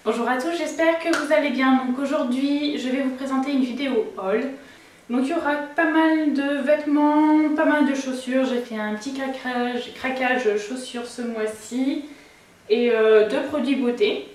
Bonjour à tous, j'espère que vous allez bien. Donc aujourd'hui je vais vous présenter une vidéo haul. Donc il y aura pas mal de vêtements, pas mal de chaussures. J'ai fait un petit craquage chaussures ce mois-ci et de produits beauté.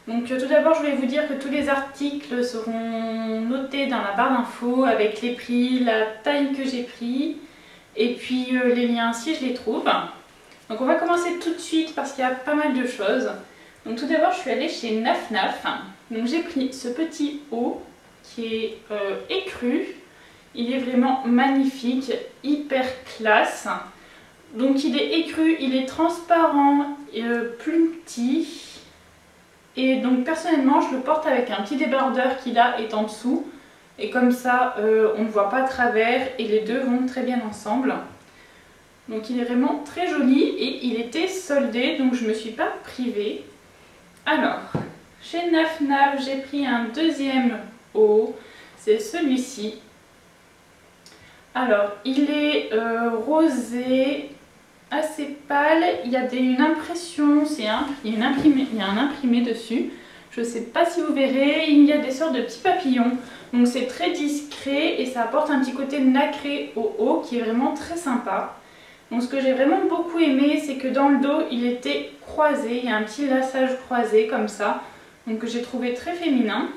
Donc tout d'abord je vais vous dire que tous les articles seront notés dans la barre d'infos avec les prix, la taille que j'ai pris et puis les liens si je les trouve. Donc on va commencer tout de suite parce qu'il y a pas mal de choses. Donc tout d'abord je suis allée chez Naf Naf. Donc j'ai pris ce petit haut qui est écru. Il est vraiment magnifique, hyper classe. Donc il est écru, il est transparent, plus petit. Et donc personnellement je le porte avec un petit débardeur qui là est en dessous. Et comme ça on ne voit pas à travers et les deux vont très bien ensemble. Donc il est vraiment très joli et il était soldé donc je ne me suis pas privée. Alors, chez Naf Naf, j'ai pris un deuxième haut, c'est celui-ci. Alors, il est rosé, assez pâle, il y a une impression, il y a un imprimé dessus. Je ne sais pas si vous verrez, il y a des sortes de petits papillons. Donc c'est très discret et ça apporte un petit côté nacré au haut qui est vraiment très sympa. Donc ce que j'ai vraiment beaucoup aimé, c'est que dans le dos, il était croisé. Il y a un petit laçage croisé comme ça. Donc que j'ai trouvé très féminin.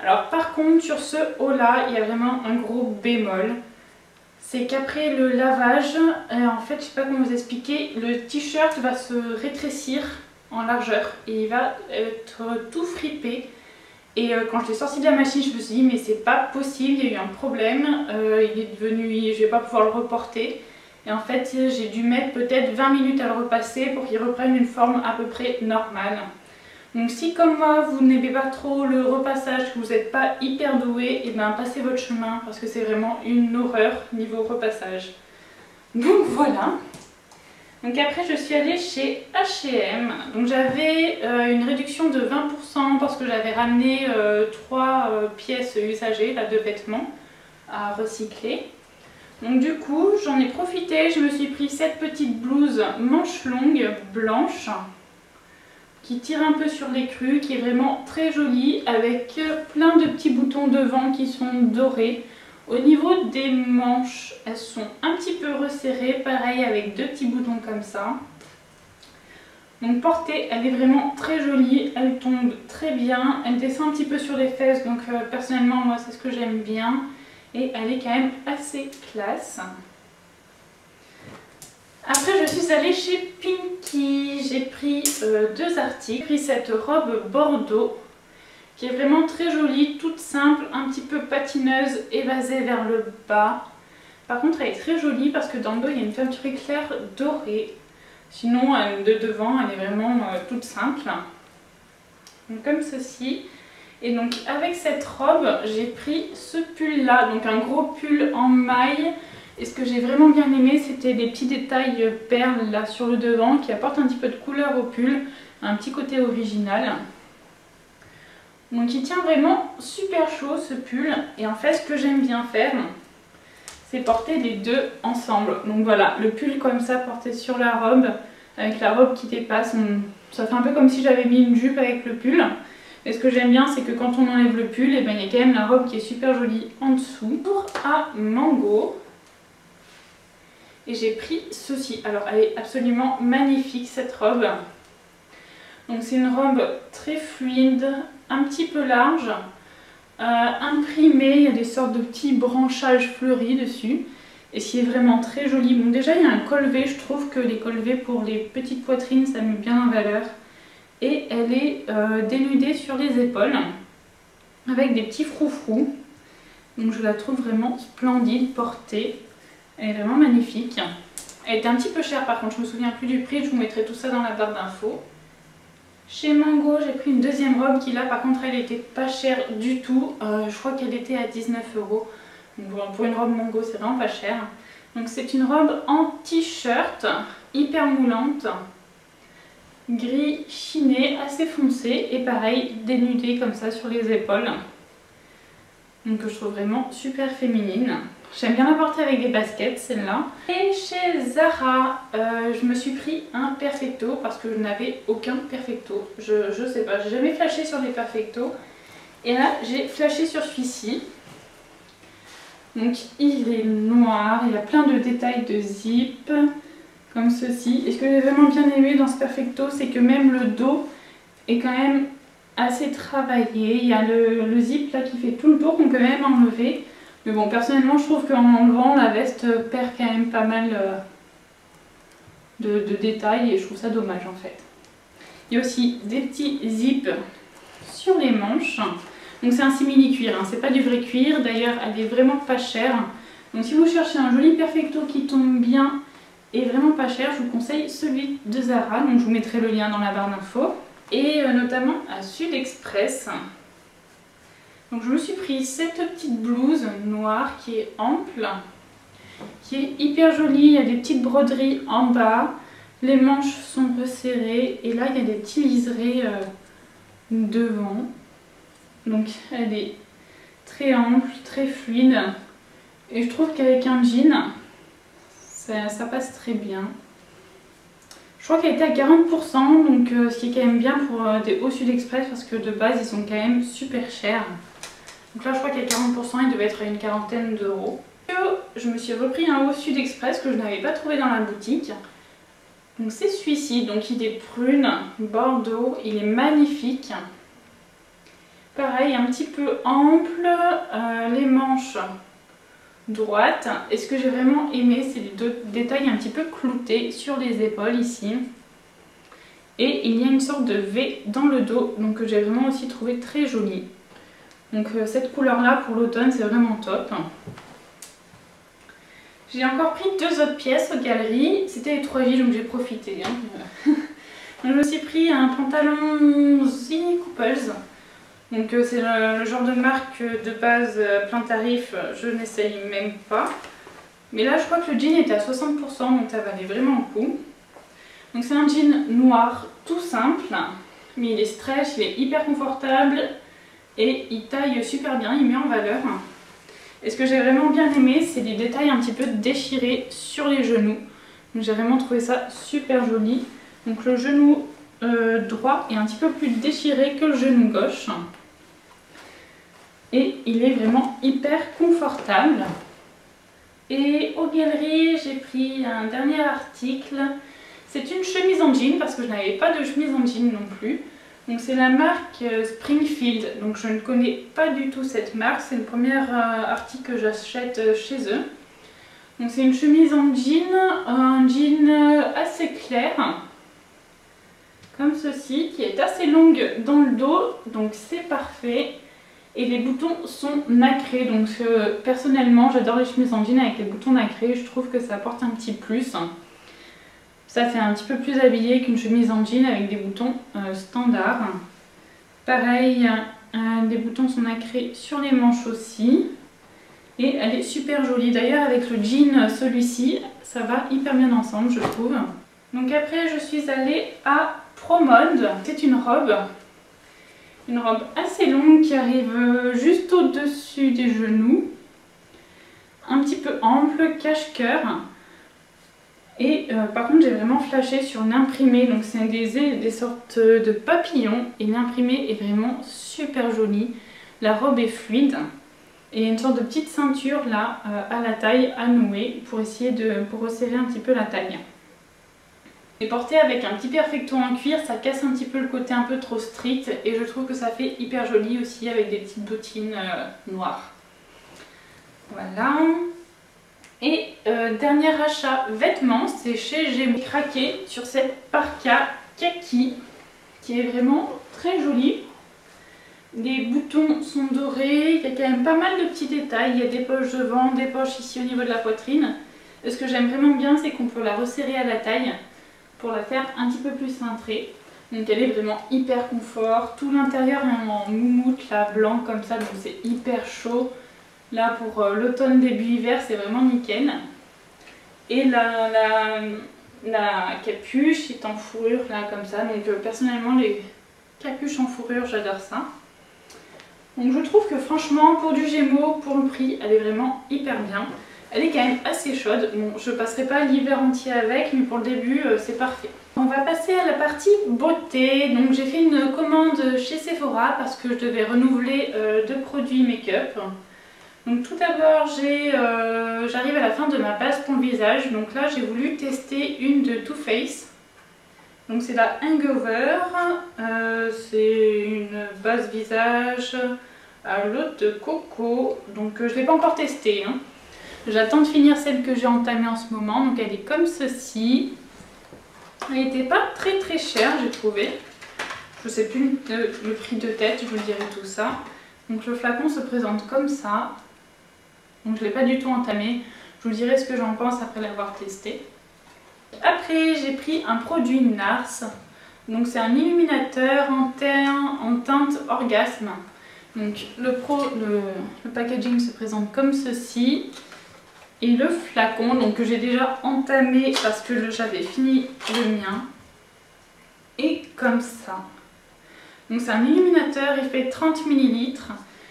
Alors par contre, sur ce haut-là, il y a vraiment un gros bémol. C'est qu'après le lavage, en fait, je ne sais pas comment vous expliquer, le t-shirt va se rétrécir en largeur. Et il va être tout fripé. Et quand je l'ai sorti de la machine, je me suis dit, mais c'est pas possible, il y a eu un problème. Il est devenu, je vais pas pouvoir le reporter. Et en fait, j'ai dû mettre peut-être 20 minutes à le repasser pour qu'il reprenne une forme à peu près normale. Donc si comme moi, vous n'aimez pas trop le repassage, que vous n'êtes pas hyper doué, et bien passez votre chemin parce que c'est vraiment une horreur niveau repassage. Donc voilà. Donc après, je suis allée chez H&M. Donc j'avais une réduction de 20% parce que j'avais ramené 3 pièces usagées là, de vêtements à recycler. Donc du coup, j'en ai profité, je me suis pris cette petite blouse manche longue blanche qui tire un peu sur l'écru, qui est vraiment très jolie avec plein de petits boutons devant qui sont dorés. Au niveau des manches, elles sont un petit peu resserrées, pareil avec 2 petits boutons comme ça. Donc portée, elle est vraiment très jolie, elle tombe très bien, elle descend un petit peu sur les fesses, donc personnellement moi c'est ce que j'aime bien. Et elle est quand même assez classe. Après je suis allée chez Pinky, j'ai pris 2 articles. J'ai pris cette robe bordeaux qui est vraiment très jolie, toute simple, un petit peu patineuse, évasée vers le bas. Par contre elle est très jolie parce que dans le dos il y a une teinture éclair dorée. Sinon de devant elle est vraiment toute simple. Donc comme ceci. Et donc avec cette robe, j'ai pris ce pull là, donc un gros pull en maille. Et ce que j'ai vraiment bien aimé, c'était des petits détails perles là sur le devant qui apportent un petit peu de couleur au pull, un petit côté original. Donc il tient vraiment super chaud ce pull. Et en fait ce que j'aime bien faire, c'est porter les deux ensemble. Donc voilà, le pull comme ça porté sur la robe, avec la robe qui dépasse. Ça fait un peu comme si j'avais mis une jupe avec le pull. Et ce que j'aime bien, c'est que quand on enlève le pull, et ben, il y a quand même la robe qui est super jolie en dessous. Pour à Mango. Et j'ai pris ceci. Alors, elle est absolument magnifique, cette robe. Donc, c'est une robe très fluide, un petit peu large, imprimée. Il y a des sortes de petits branchages fleuris dessus. Et ce qui est vraiment très joli. Bon, déjà, il y a un col V. Je trouve que les cols V pour les petites poitrines, ça met bien en valeur. Et elle est dénudée sur les épaules avec des petits froufrous. Donc je la trouve vraiment splendide portée. Elle est vraiment magnifique. Elle était un petit peu chère par contre, je me souviens plus du prix, je vous mettrai tout ça dans la barre d'infos. Chez Mango, j'ai pris une deuxième robe qui là par contre elle était pas chère du tout. Je crois qu'elle était à 19 €. Donc bon, pour une robe Mango c'est vraiment pas cher. Donc c'est une robe en t-shirt, hyper moulante. Gris chiné, assez foncé et pareil dénudé comme ça sur les épaules. Donc que je trouve vraiment super féminine. J'aime bien la porter avec des baskets, celle-là. Et chez Zara, je me suis pris un Perfecto parce que je n'avais aucun Perfecto. Je sais pas, j'ai jamais flashé sur les Perfecto. Et là, j'ai flashé sur celui-ci. Donc il est noir, il a plein de détails de zip, comme ceci. Et ce que j'ai vraiment bien aimé dans ce Perfecto, c'est que même le dos est quand même assez travaillé. Il y a le zip là qui fait tout le tour qu'on peut même enlever. Mais bon, personnellement, je trouve qu'en enlevant, la veste perd quand même pas mal de détails et je trouve ça dommage en fait. Il y a aussi des petits zips sur les manches. Donc c'est un simili cuir, hein. C'est pas du vrai cuir. D'ailleurs, elle est vraiment pas chère. Donc si vous cherchez un joli Perfecto qui tombe bien et vraiment pas cher, je vous conseille celui de Zara. Donc je vous mettrai le lien dans la barre d'infos. Et notamment à Sud Express. Donc je me suis pris cette petite blouse noire qui est ample, qui est hyper jolie. Il y a des petites broderies en bas, les manches sont resserrées et là il y a des petits liserés devant. Donc elle est très ample, très fluide et je trouve qu'avec un jean ça passe très bien. Je crois qu'elle était à 40%, donc ce qui est quand même bien pour des hauts Sud Express parce que de base ils sont quand même super chers. Donc là je crois qu'à 40% il devait être à une quarantaine d'euros. Je me suis repris un haut Sud Express que je n'avais pas trouvé dans la boutique. Donc c'est celui-ci, donc il est prune, bordeaux, il est magnifique. Pareil, un petit peu ample, les manches droites. Et ce que j'ai vraiment aimé, c'est les deux détails un petit peu cloutés sur les épaules ici. Et il y a une sorte de V dans le dos, donc que j'ai vraiment aussi trouvé très jolie. Donc cette couleur là pour l'automne c'est vraiment top. J'ai encore pris deux autres pièces aux galeries, c'était les 3J donc j'ai profité. Hein. Donc, je me suis pris un pantalon Zini Couples. Donc c'est le genre de marque de base plein tarif, je n'essaye même pas. Mais là je crois que le jean était à 60% donc ça valait vraiment le coup. Donc c'est un jean noir tout simple, mais il est stretch, il est hyper confortable. Et il taille super bien, il met en valeur. Et ce que j'ai vraiment bien aimé, c'est les détails un petit peu déchirés sur les genoux. Donc j'ai vraiment trouvé ça super joli. Donc le genou droit est un petit peu plus déchiré que le genou gauche. Et il est vraiment hyper confortable. Et aux galeries, j'ai pris un dernier article. C'est une chemise en jean parce que je n'avais pas de chemise en jean non plus. Donc c'est la marque Springfield, donc je ne connais pas du tout cette marque, c'est le premier article que j'achète chez eux. Donc c'est une chemise en jean, un jean assez clair, comme ceci, qui est assez longue dans le dos, donc c'est parfait. Et les boutons sont nacrés, donc personnellement j'adore les chemises en jean avec les boutons nacrés, je trouve que ça apporte un petit plus. Ça fait un petit peu plus habillé qu'une chemise en jean avec des boutons standards. Pareil, les boutons sont nacrés sur les manches aussi. Et elle est super jolie. D'ailleurs avec le jean celui-ci, ça va hyper bien ensemble je trouve. Donc après je suis allée à Promode. C'est une robe assez longue qui arrive juste au-dessus des genoux. Un petit peu ample, cache-cœur. Et par contre j'ai vraiment flashé sur l'imprimé, donc c'est des sortes de papillons et l'imprimé est vraiment super joli. La robe est fluide et il y a une sorte de petite ceinture là à la taille à nouer pour essayer pour resserrer un petit peu la taille. Et porté avec un petit Perfecto en cuir, ça casse un petit peu le côté un peu trop strict et je trouve que ça fait hyper joli aussi avec des petites bottines noires. Voilà. Et dernier achat vêtements, c'est chez J'ai craqué sur cette parka kaki qui est vraiment très jolie. Les boutons sont dorés, il y a quand même pas mal de petits détails, il y a des poches devant, des poches ici au niveau de la poitrine. Et ce que j'aime vraiment bien, c'est qu'on peut la resserrer à la taille pour la faire un petit peu plus cintrée. Donc elle est vraiment hyper confort, tout l'intérieur est en moumoute là, blanc comme ça, donc c'est hyper chaud. Là pour l'automne début hiver c'est vraiment nickel. Et la capuche est en fourrure là comme ça. Donc personnellement les capuches en fourrure j'adore ça. Donc je trouve que franchement pour du Gémeaux, pour le prix, elle est vraiment hyper bien. Elle est quand même assez chaude. Bon, je passerai pas l'hiver entier avec, mais pour le début c'est parfait. On va passer à la partie beauté. Donc j'ai fait une commande chez Sephora parce que je devais renouveler 2 produits make-up. Donc tout d'abord j'arrive à la fin de ma base pour le visage. Donc là j'ai voulu tester une de Too Faced. Donc c'est la Hangover. C'est une base visage à l'eau de coco. Donc je ne l'ai pas encore testée. Hein. J'attends de finir celle que j'ai entamée en ce moment. Donc elle est comme ceci. Elle n'était pas très chère, j'ai trouvé. Je ne sais plus le prix de tête, je vous dirai tout ça. Donc le flacon se présente comme ça. Donc je ne l'ai pas du tout entamé. Je vous dirai ce que j'en pense après l'avoir testé. Après j'ai pris un produit NARS. Donc c'est un illuminateur en teinte orgasme. Donc le packaging se présente comme ceci. Et le flacon, donc que j'ai déjà entamé parce que j'avais fini le mien, et comme ça. Donc c'est un illuminateur, il fait 30 ml.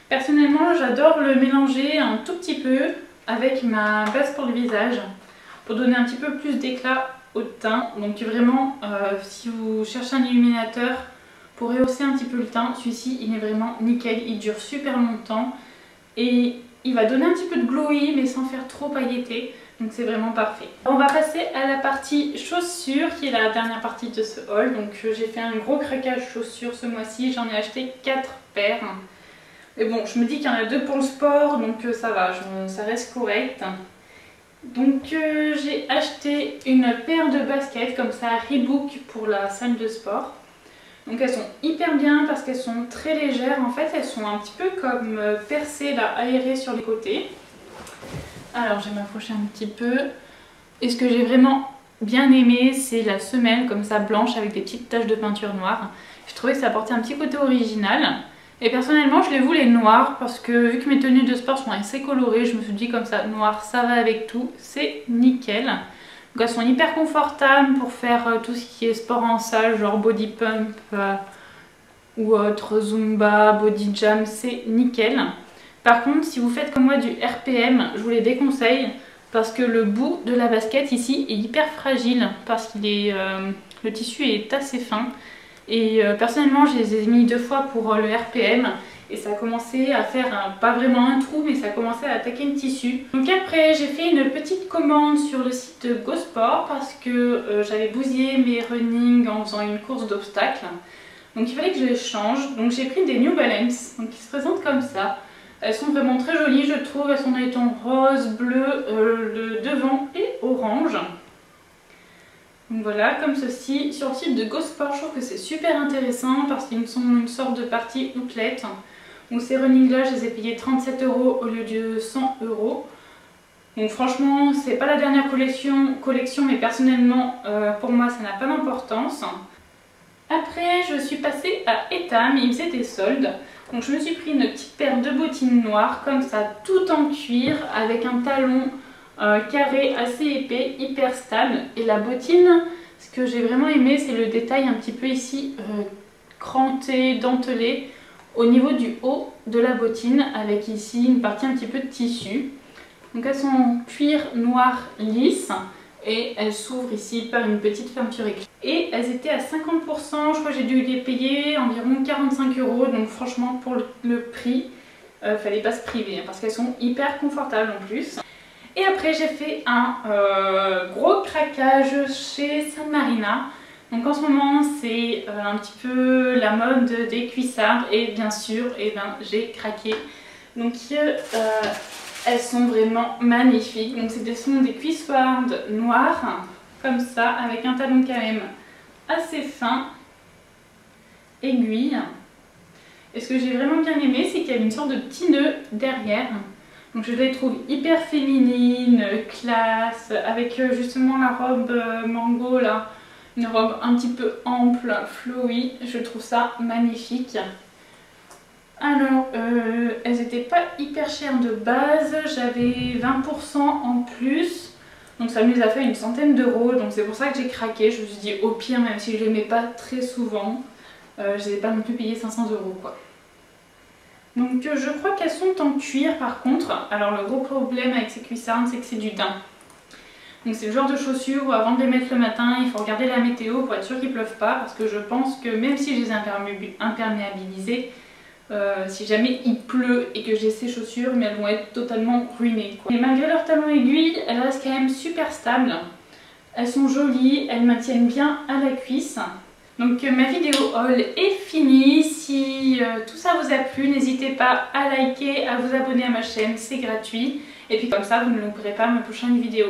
Personnellement j'adore le mélanger un tout petit peu avec ma base pour le visage pour donner un petit peu plus d'éclat au teint. Donc vraiment si vous cherchez un illuminateur pour rehausser un petit peu le teint, celui-ci il est vraiment nickel, il dure super longtemps et il va donner un petit peu de glowy mais sans faire trop pailleté, donc c'est vraiment parfait. On va passer à la partie chaussures qui est la dernière partie de ce haul. Donc j'ai fait un gros craquage chaussures ce mois-ci, j'en ai acheté 4 paires. Mais bon, je me dis qu'il y en a 2 pour le sport, donc ça va, ça reste correct. Donc j'ai acheté une paire de baskets comme ça, Reebok pour la salle de sport. Donc elles sont hyper bien parce qu'elles sont très légères. En fait elles sont un petit peu comme percées là, aérées sur les côtés. Alors je vais m'approcher un petit peu. Et ce que j'ai vraiment bien aimé, c'est la semelle comme ça blanche avec des petites taches de peinture noire. Je trouvais que ça apportait un petit côté original. Et personnellement je les voulais noirs parce que vu que mes tenues de sport sont assez colorées, je me suis dit comme ça noir ça va avec tout, c'est nickel. Donc elles sont hyper confortables pour faire tout ce qui est sport en salle, genre body pump ou autre, zumba, body jam, c'est nickel. Par contre, si vous faites comme moi du RPM, je vous les déconseille parce que le bout de la basket ici est hyper fragile parce qu'il est, le tissu est assez fin. Et personnellement, je les ai mis 2 fois pour le RPM. Et ça a commencé à faire, pas vraiment un trou, mais ça a commencé à attaquer le tissu. Donc après, j'ai fait une petite commande sur le site Go Sport parce que j'avais bousillé mes running en faisant une course d'obstacles. Donc il fallait que je les change. Donc j'ai pris des New Balance, donc qui se présentent comme ça. Elles sont vraiment très jolies, je trouve. Elles sont dans les tons rose, bleu, le devant et orange. Donc voilà, comme ceci. Sur le site de Go Sport, je trouve que c'est super intéressant parce qu'ils sont une sorte de partie outlet. Donc ces running là, je les ai payés 37 € au lieu de 100 €. Donc franchement, c'est pas la dernière collection mais personnellement, pour moi, ça n'a pas d'importance. Après, je suis passée à Etam, ils faisaient des soldes. Donc je me suis pris une petite paire de bottines noires, comme ça, tout en cuir, avec un talon carré assez épais, hyper stable. Et la bottine, ce que j'ai vraiment aimé, c'est le détail un petit peu ici, cranté, dentelé, au niveau du haut de la bottine, avec ici une partie un petit peu de tissu. Donc elles sont en cuir noir lisse et elles s'ouvrent ici par une petite fermeture éclair. Et elles étaient à 50%, je crois que j'ai dû les payer environ 45 €. Donc franchement pour le prix, fallait pas se priver hein, parce qu'elles sont hyper confortables en plus. Et après j'ai fait un gros craquage chez San Marina. Donc en ce moment c'est un petit peu la mode des cuissards et bien sûr j'ai craqué. Donc elles sont vraiment magnifiques. Donc ce sont des cuissards noires comme ça avec un talon quand même assez fin, aiguille. Et ce que j'ai vraiment bien aimé c'est qu'il y a une sorte de petit nœud derrière. Donc je les trouve hyper féminines, classe, avec justement la robe mango là. Une robe un petit peu ample, flowy, je trouve ça magnifique. Alors, elles n'étaient pas hyper chères de base, j'avais 20% en plus. Donc ça me les a fait une centaine d'euros, donc c'est pour ça que j'ai craqué. Je me suis dit au pire, même si je les mets pas très souvent, je les ai pas non plus payé 500 € quoi. Donc je crois qu'elles sont en cuir par contre. Alors le gros problème avec ces cuissardes, c'est que c'est du daim. Donc c'est le genre de chaussures où avant de les mettre le matin, il faut regarder la météo pour être sûr qu'il ne pleuve pas. Parce que je pense que même si je les ai imperméabilisées, si jamais il pleut et que j'ai ces chaussures, mais elles vont être totalement ruinées, quoi. Et malgré leurs talons aiguilles, elles restent quand même super stables. Elles sont jolies, elles maintiennent bien à la cuisse. Donc ma vidéo haul est finie. Si tout ça vous a plu, n'hésitez pas à liker, à vous abonner à ma chaîne, c'est gratuit. Et puis comme ça, vous ne louperez pas ma prochaine vidéo.